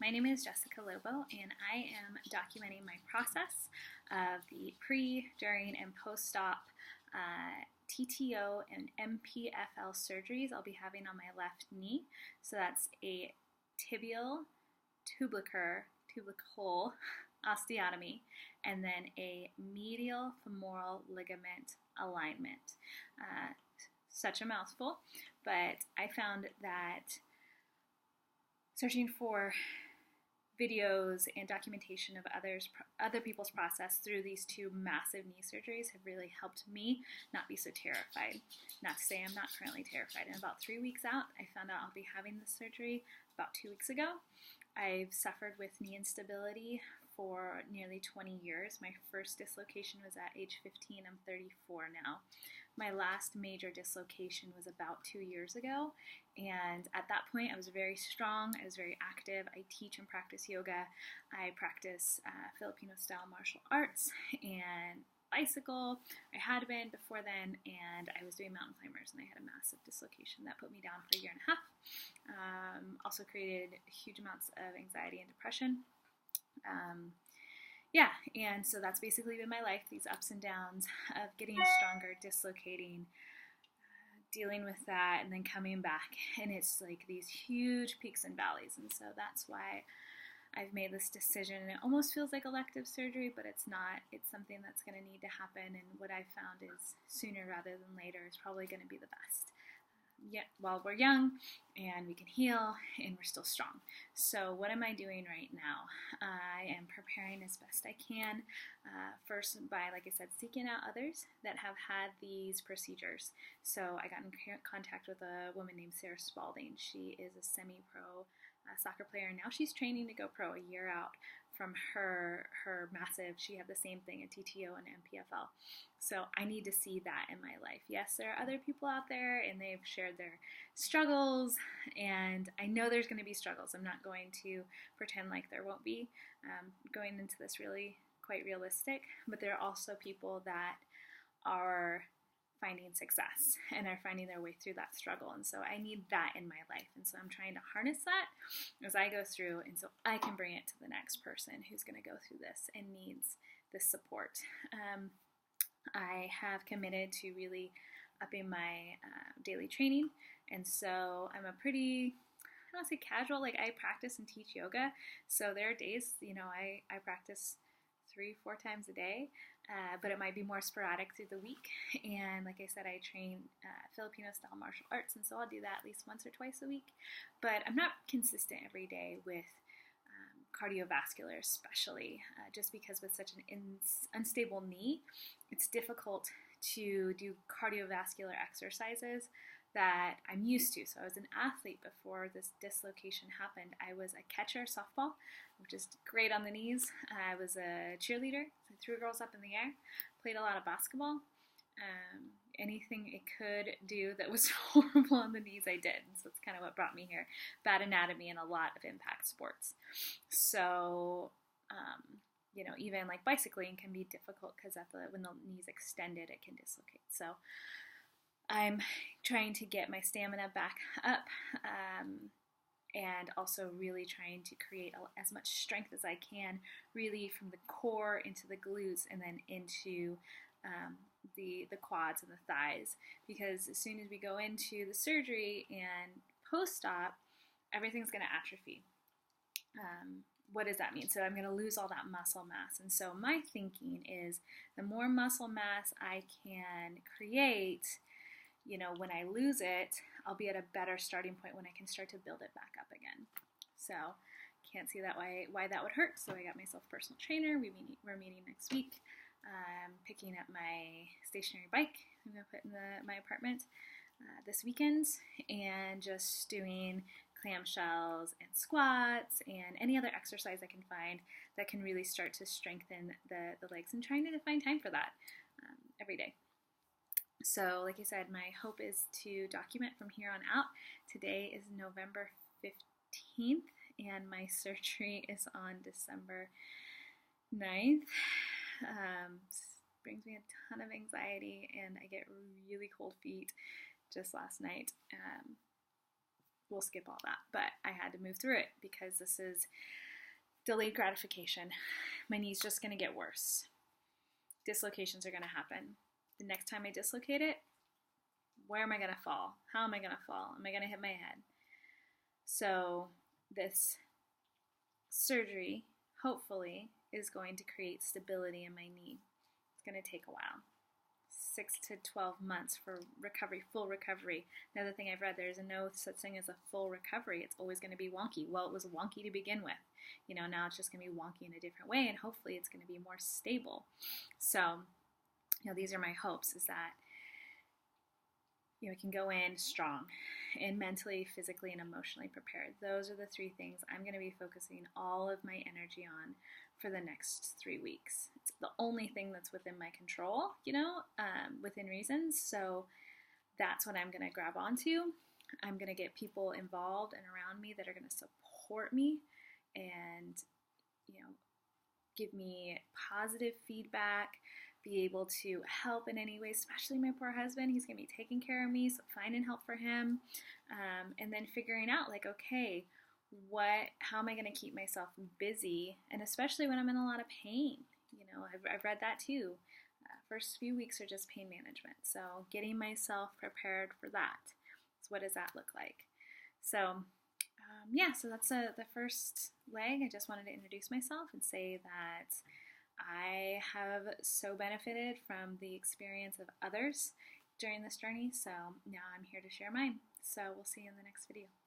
My name is Jessica Lobo, and I am documenting my process of the pre, during, and post-op TTO and MPFL surgeries I'll be having on my left knee. So that's a tibial tubercle osteotomy, and then a medial femoral ligament alignment. Such a mouthful, but I found that searching for videos and documentation of other people's process through these two massive knee surgeries have really helped me not be so terrified. Not to say I'm not currently terrified. And about 3 weeks out, I found out I'll be having this surgery about 2 weeks ago. I've suffered with knee instability for nearly 20 years. My first dislocation was at age 15. I'm 34 now. My last major dislocation was about 2 years ago, and at that point I was very strong, I was very active. I teach and practice yoga, I practice Filipino-style martial arts and bicycle. I had been before then, and I was doing mountain climbers, and I had a massive dislocation that put me down for a year and a half. Also created huge amounts of anxiety and depression. Yeah, and so that's basically been my life, these ups and downs of getting stronger, dislocating, dealing with that, and then coming back. And it's like these huge peaks and valleys. And so that's why I've made this decision. And it almost feels like elective surgery, but it's not. It's something that's going to need to happen. And what I found is sooner rather than later is probably going to be the best. Yet, while we're young and we can heal and we're still strong. So what am I doing right now? I am preparing as best I can, first by, like I said, seeking out others that have had these procedures. So I got in contact with a woman named Sarah Spalding. She is a semi-pro soccer player, and now she's training to go pro a year out from her massive, she had the same thing, a TTO and MPFL. So I need to see that in my life. Yes, there are other people out there, and they've shared their struggles, and I know there's going to be struggles. I'm not going to pretend like there won't be. Going into this really quite realistic, but there are also people that are finding success and are finding their way through that struggle, and so I need that in my life, and so I'm trying to harness that as I go through, and so I can bring it to the next person who's going to go through this and needs this support. I have committed to really upping my daily training, and so I'm a pretty, I don't want to say casual, like I practice and teach yoga, so there are days, I practice 3-4 times a day, but it might be more sporadic through the week. And like I said, I train Filipino-style martial arts, and so I'll do that at least once or twice a week. But I'm not consistent every day with cardiovascular, especially just because with such an unstable knee, it's difficult to do cardiovascular exercises that I'm used to. So I was an athlete before this dislocation happened. I was a catcher softball, which is great on the knees. I was a cheerleader, so I threw girls up in the air, played a lot of basketball. Anything it could do that was horrible on the knees, I did. So that's kind of what brought me here. Bad anatomy and a lot of impact sports. So, even like bicycling can be difficult because when the knee's extended, it can dislocate. So I'm trying to get my stamina back up, and also really trying to create as much strength as I can, really from the core into the glutes and then into the quads and the thighs, because as soon as we go into the surgery and post-op, everything's going to atrophy. What does that mean? So I'm going to lose all that muscle mass, and so my thinking is the more muscle mass I can create, when I lose it, I'll be at a better starting point when I can start to build it back up again. So can't see that why that would hurt. So I got myself a personal trainer. We're meeting next week. Picking up my stationary bike I'm going to put in my apartment this weekend, and just doing clamshells and squats and any other exercise I can find that can really start to strengthen the legs, and trying to find time for that every day. So like I said, my hope is to document from here on out. Today is November 15th, and my surgery is on December 9th. Brings me a ton of anxiety, and I get really cold feet just last night. we'll skip all that. But I had to move through it because this is delayed gratification. My knee's just going to get worse. Dislocations are going to happen. The next time I dislocate it, where am I going to fall? How am I going to fall? Am I going to hit my head? So this surgery, hopefully, is going to create stability in my knee. It's going to take a while. 6 to 12 months for recovery, full recovery. Another thing I've read, there's no such thing as a full recovery. It's always going to be wonky. Well, it was wonky to begin with. Now it's just going to be wonky in a different way, and hopefully it's going to be more stable. So, these are my hopes, is that I can go in strong and mentally, physically, and emotionally prepared. Those are the 3 things I'm going to be focusing all of my energy on for the next 3 weeks. It's the only thing that's within my control, within reason. So that's what I'm going to grab onto. I'm going to get people involved and around me that are going to support me and, give me positive feedback, be able to help in any way, especially my poor husband. He's going to be taking care of me, so finding help for him, and then figuring out, okay, how am I going to keep myself busy, and especially when I'm in a lot of pain. I've read that too. First few weeks are just pain management, so getting myself prepared for that. So what does that look like? So so that's the first leg. I just wanted to introduce myself and say that I have so benefited from the experience of others during this journey, so now I'm here to share mine. So we'll see you in the next video.